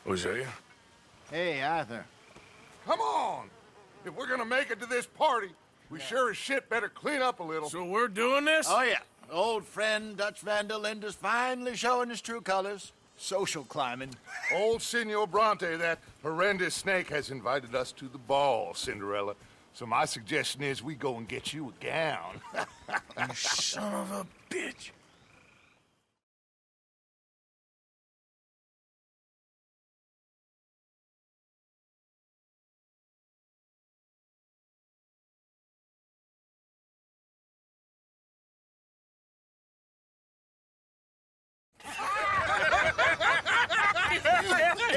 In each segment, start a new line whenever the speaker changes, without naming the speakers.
Hosea?
Hey, Arthur.
Come on! If we're gonna make it to this party, we sure as shit better clean up a little.
So we're doing this?
Oh, yeah. Old friend Dutch Van der Linde's finally showing his true colors. Social climbing.
Old Senor Bronte, that horrendous snake, has invited us to the ball, Cinderella. So my suggestion is we go and get you a gown.
You son of a bitch.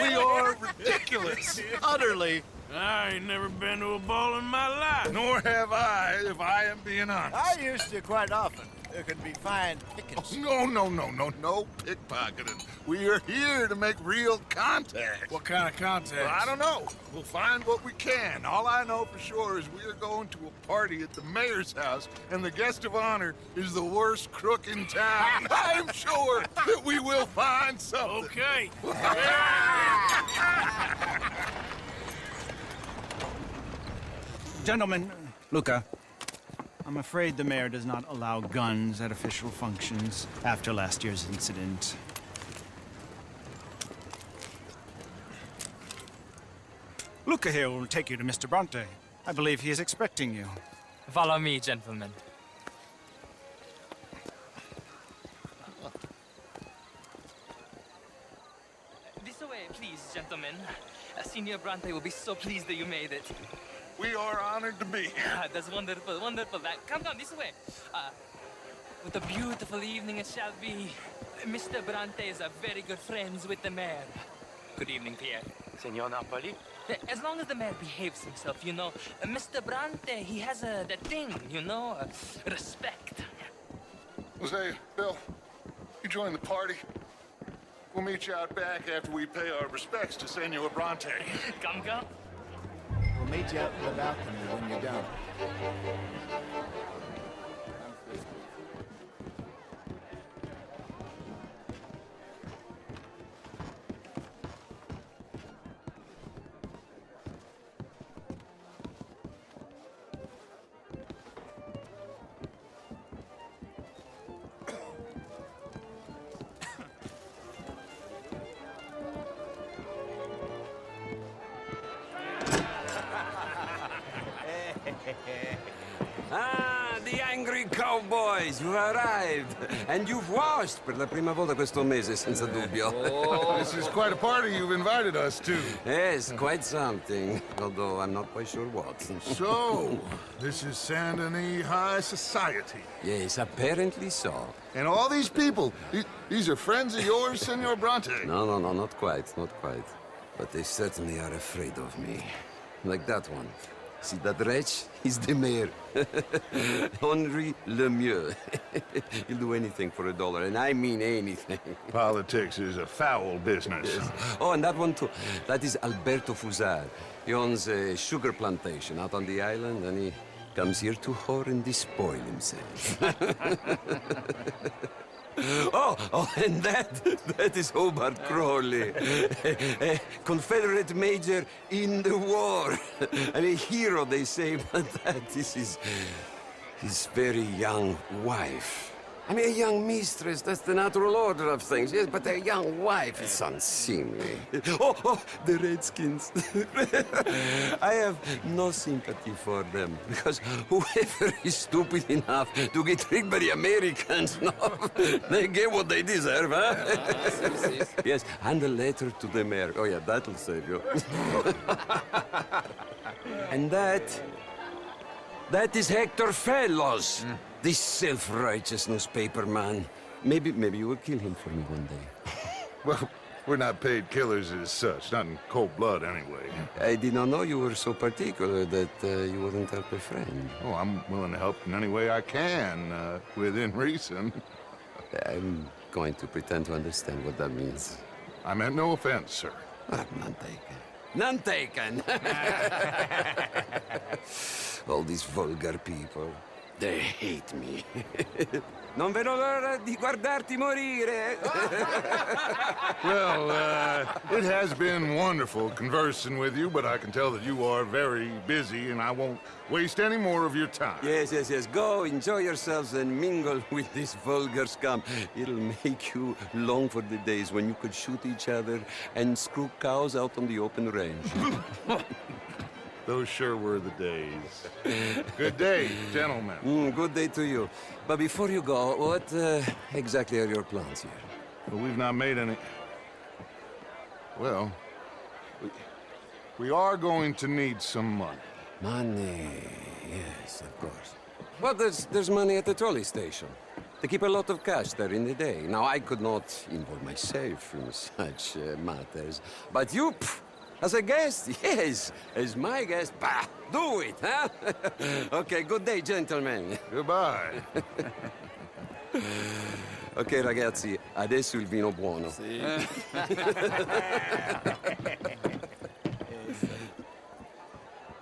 We are ridiculous.
Utterly.
I ain't never been to a ball in my life.
Nor have I, if I am being honest.
I used to quite often. There could be fine pickings.
No pickpocketing. We are here to make real contact.
What kind of contact?
Well, I don't know. We'll find what we can. All I know for sure is we are going to a party at the mayor's house, and the guest of honor is the worst crook in town. I'm sure that we will find something.
Okay.
Gentlemen, Luca, I'm afraid the mayor does not allow guns at official functions after last year's incident. Luca here will take you to Mr. Bronte. I believe he is expecting you.
Follow me, gentlemen. This way, please, gentlemen. Senior Bronte will be so pleased that you made it.
We are honored to be here.
That's wonderful, wonderful. Come this way. What a beautiful evening it shall be. Mr. Bronte is a very good friends with the mayor. Good evening, Pierre.
Senor Napoli?
As long as the mayor behaves himself, you know. Mr. Bronte, he has that thing, you know, respect.
Jose, Bill, you join the party. We'll meet you out back after we pay our respects to Senor Bronte.
Come.
We'll meet you out in the balcony when you're done.
The angry cowboys, you've arrived. And you've washed per la prima volta questo mese, senza dubbio.
This is quite a party you've invited us to.
Yes, quite something. Although I'm not quite sure what.
So, this is Saint Denis High Society.
Yes, apparently so.
And all these people, these are friends of yours, Senor Bronte?
No, not quite, not quite. But they certainly are afraid of me. Like that one. See that wretch? He's the mayor. Henri Lemieux. He'll do anything for $1, and I mean anything.
Politics is a foul business.
Yes. Oh, and that one too. That is Alberto Fusar. He owns a sugar plantation out on the island, and he comes here to whore and despoil himself. Oh, and that is Hobart Crawley, a Confederate major in the war, and a hero, they say, but that is his very young wife. I mean, a young mistress, that's the natural order of things, yes, but a young wife is unseemly. Oh, the Redskins. I have no sympathy for them, because whoever is stupid enough to get tricked by the Americans, no, they get what they deserve, huh? Yes, and a letter to the mayor. Oh, yeah, that'll save you. And that is Hector Fellows. This self-righteous newspaper man. Maybe you will kill him for me one day.
Well, we're not paid killers as such, not in cold blood anyway.
I did not know you were so particular that you wouldn't help a friend.
Oh, I'm willing to help in any way I can, within reason.
I'm going to pretend to understand what that means.
I meant no offense, sir.
None taken. None taken! All these vulgar people. They hate me. Non vedo l'ora di guardarti morire.
Well, it has been wonderful conversing with you, but I can tell that you are very busy, and I won't waste any more of your time.
Yes, yes, yes. Go, enjoy yourselves and mingle with this vulgar scum. It'll make you long for the days when you could shoot each other and screw cows out on the open range.
Those sure were the days. Good day, gentlemen.
Good day to you. But before you go, what exactly are your plans here?
Well, we've not made any... Well, we are going to need some money.
Money, yes, of course. Well, there's money at the trolley station. They keep a lot of cash there in the day. Now, I could not involve myself in such matters. But you, as a guest, yes, as my guest, bah, do it, huh? Okay, good day, gentlemen.
Goodbye.
Ok, ragazzi, adesso il vino buono.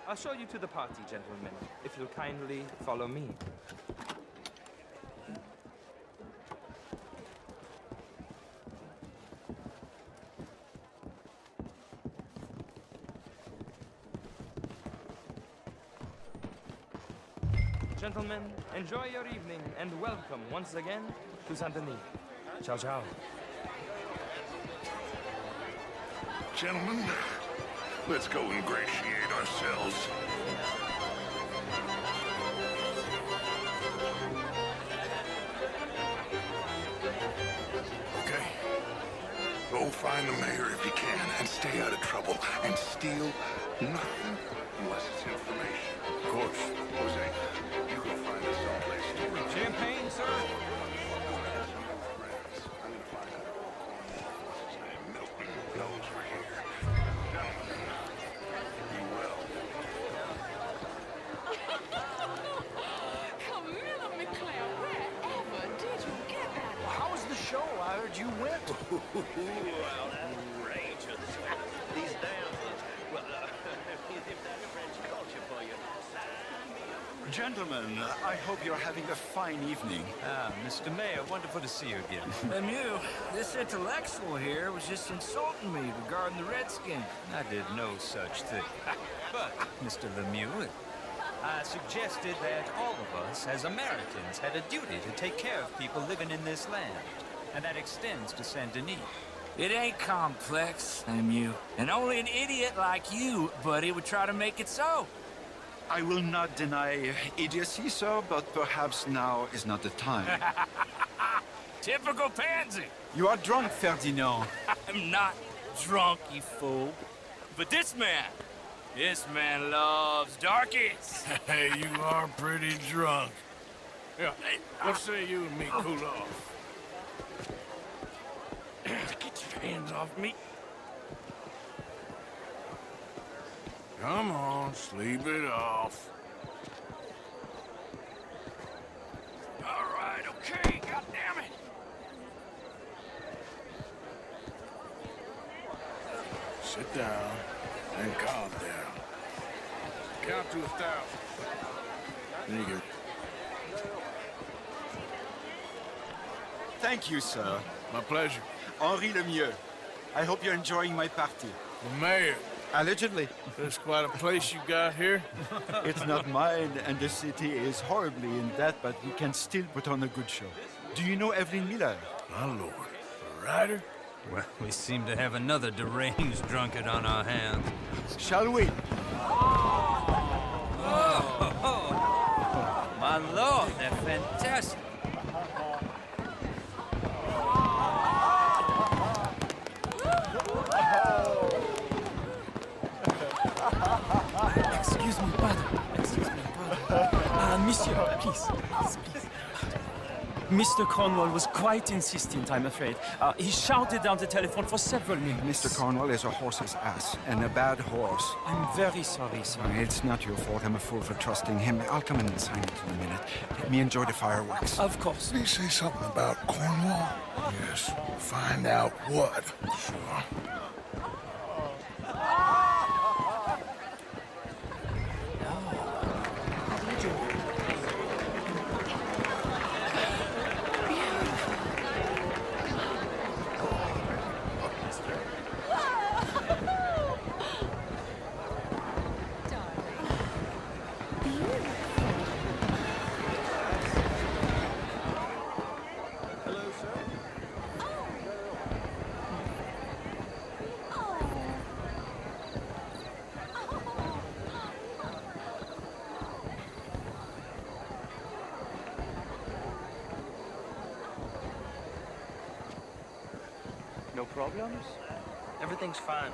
I'll show you to the party, gentlemen, if you'll kindly follow me. Gentlemen, enjoy your evening and welcome once again to Saint-Denis. Ciao, ciao.
Gentlemen, let's go ingratiate ourselves. Okay. Go find the mayor if you can and stay out of trouble and steal nothing unless it's information. Of course. Jose, you go find us someplace to run.
Champagne, sir?
Milton knows we're here. Gentlemen, be well.
Camilla McLeod, wherever did you get that?
How was the show? I heard you went.
Well, outrageous. These damsels. Well, if that's French culture for you.
Gentlemen, I hope you're having a fine evening.
Ah, Mr. Mayor, wonderful to see you again.
Lemieux, this intellectual here was just insulting me regarding the Redskins.
I did no such thing. But, Mr. Lemieux, I suggested that all of us, as Americans, had a duty to take care of people living in this land. And that extends to Saint-Denis.
It ain't complex, Lemieux. And only an idiot like you, buddy, would try to make it so.
I will not deny idiocy, sir, but perhaps now is not the time.
Typical pansy.
You are drunk, Ferdinand.
I'm not drunk, you fool. But this man loves darkies.
Hey, you are pretty drunk. Yeah, what say you and me cool off? Get your hands off me. Come on, sleep it off.
All right, okay, goddammit.
Sit down and calm down. Count to 1,000. Nigga.
Thank you, sir.
My pleasure.
Henri Lemieux. I hope you're enjoying my party.
The mayor.
Allegedly.
That's quite a place you got here.
It's not mine, and the city is horribly in debt, but we can still put on a good show. Do you know Evelyn Miller?
My lord. A writer?
Well, we seem to have another deranged drunkard on our hands.
Shall we?
My lord, they're fantastic.
Excuse me, pardon. Excuse me, pardon. Monsieur, please. Mr. Cornwall was quite insistent, I'm afraid. He shouted down the telephone for several minutes.
Mr. Cornwall is a horse's ass, and a bad horse.
I'm very sorry, sir.
It's not your fault. I'm a fool for trusting him. I'll come in and sign it in a minute. Let me enjoy the fireworks.
Of course.
Did he say something about Cornwall? Yes. Find out what. Sure.
problems?
Everything's fine.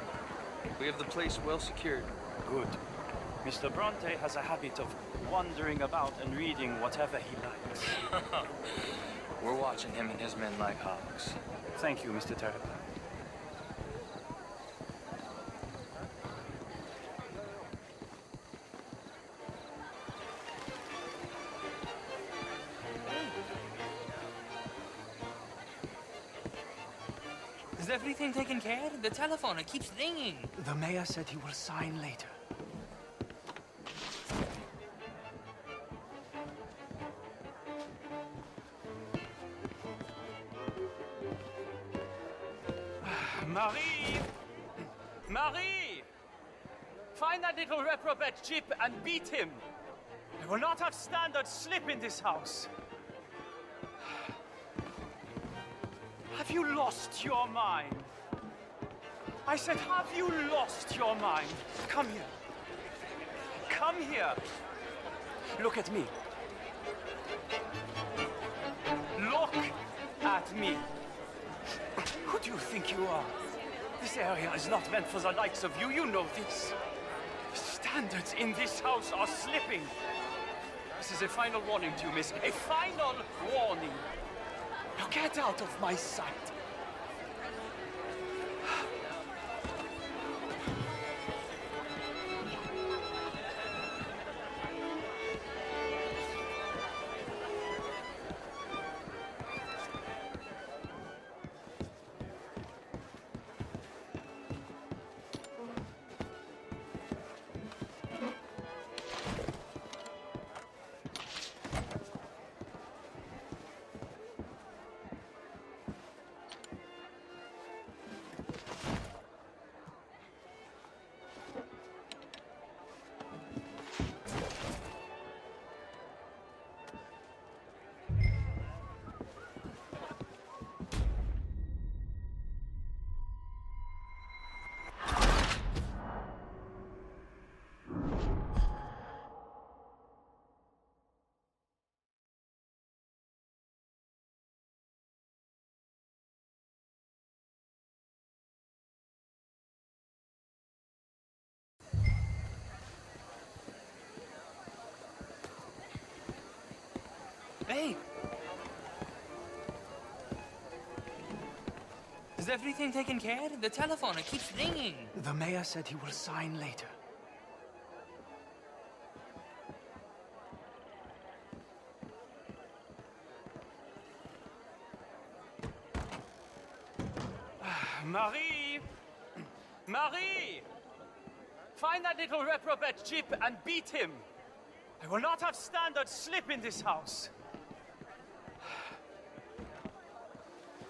We have the place well secured.
Good. Mr. Bronte has a habit of wandering about and reading whatever he likes.
We're watching him and his men like hawks.
Thank you, Mr. Terrible.
Is everything taken care of? The telephone, it keeps ringing.
The mayor said he will sign later. Marie! Marie! Find that little reprobate Chip and beat him. I will not have standard slip in this house. Have you lost your mind? I said, have you lost your mind? Come here. Come here. Look at me. Look at me. Who do you think you are? This area is not meant for the likes of you. You know this. The standards in this house are slipping. This is a final warning to you, miss. A final warning. Now get out of my sight.
Hey! Is everything taken care of? The telephone, it keeps ringing.
The mayor said he will sign later. Marie! Marie! Find that little reprobate Chip and beat him. I will not have standard slip in this house.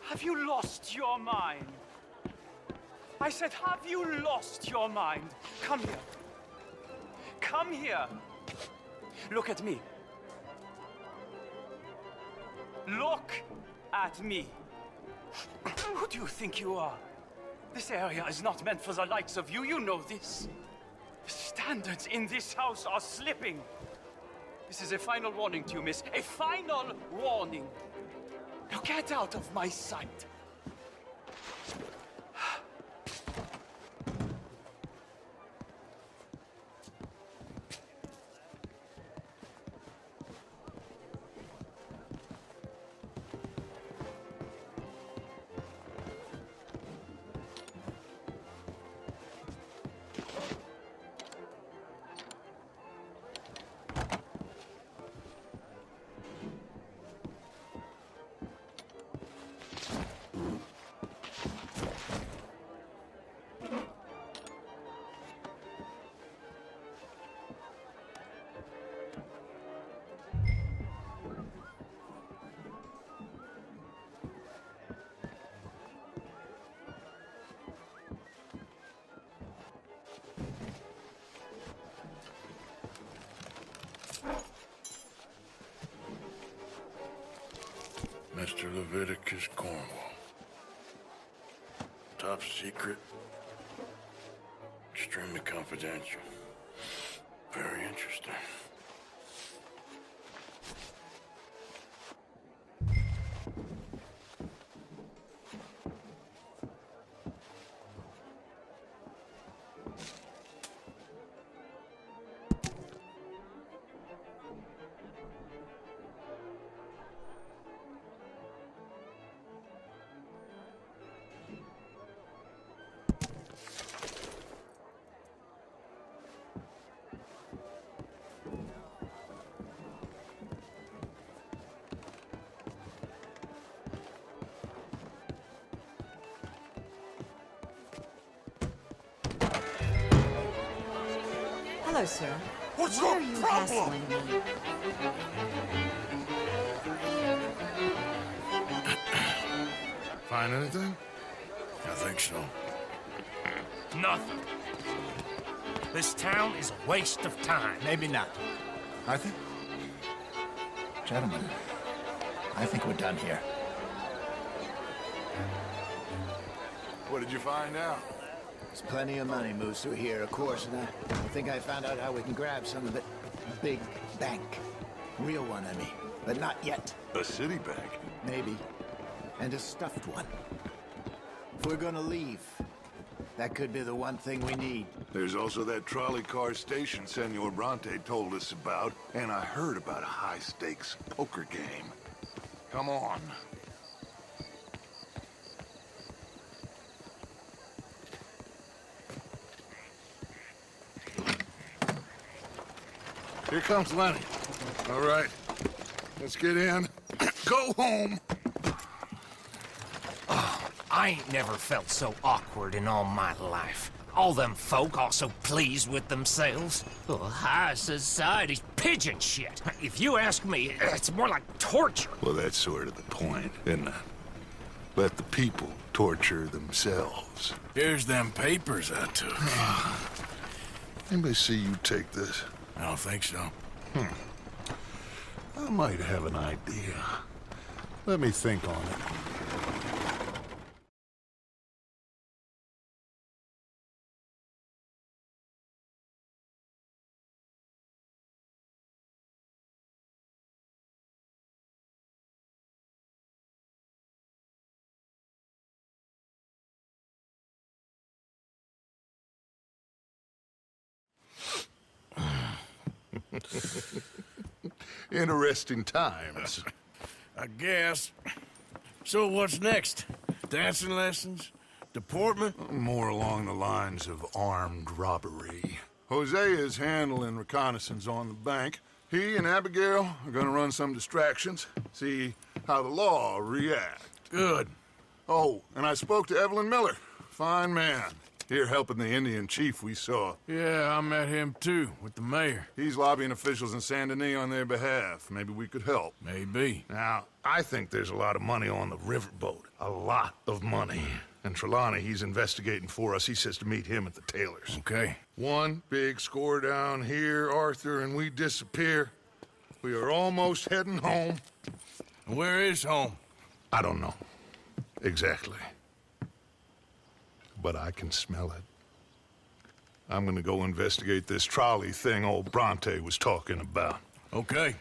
Have you lost your mind? I said, have you lost your mind? Come here. Come here. Look at me. Look at me. Who do you think you are? This area is not meant for the likes of you. You know this. The standards in this house are slipping. This is a final warning to you, miss. A final warning. Now get out of my sight.
Mr. Leviticus Cornwall. Top secret. Extremely confidential. Very interesting.
Hello, sir.
What's
Why
your
are you
problem?
hassling me?
Find anything?
I think so.
Nothing. This town is a waste of time.
Maybe not. Arthur? Gentlemen, I think we're done here.
What did you find out?
There's plenty of money moves through here, of course, and I think I found out how we can grab some of it. A big bank. Real one, I mean. But not yet.
A city bank?
Maybe. And a stuffed one. If we're gonna leave, that could be the one thing we need.
There's also that trolley car station Senor Bronte told us about, and I heard about a high-stakes poker game. Come on. Here comes Lenny. All right, let's get in. Go home.
I ain't never felt so awkward in all my life. All them folk all so pleased with themselves. Oh, high society's pigeon shit. If you ask me, it's more like torture.
Well, that's sort of the point, isn't it? Let the people torture themselves.
Here's them papers I took.
Anybody see you take this?
I don't think so.
I might have an idea. Let me think on it. Interesting times.
I guess. So what's next? Dancing lessons? Deportment?
More along the lines of armed robbery. Jose is handling reconnaissance on the bank. He and Abigail are gonna run some distractions, see how the law reacts.
Good.
Oh, and I spoke to Evelyn Miller. Fine man. Here helping the Indian chief we saw.
Yeah, I met him too, with the mayor.
He's lobbying officials in Saint Denis on their behalf. Maybe we could help.
Maybe.
Now, I think there's a lot of money on the riverboat. A lot of money. And Trelawney, he's investigating for us. He says to meet him at the Taylor's.
Okay.
One big score down here, Arthur, and we disappear. We are almost heading home.
Where is home?
I don't know. Exactly. But I can smell it. I'm gonna go investigate this trolley thing old Bronte was talking about.
Okay.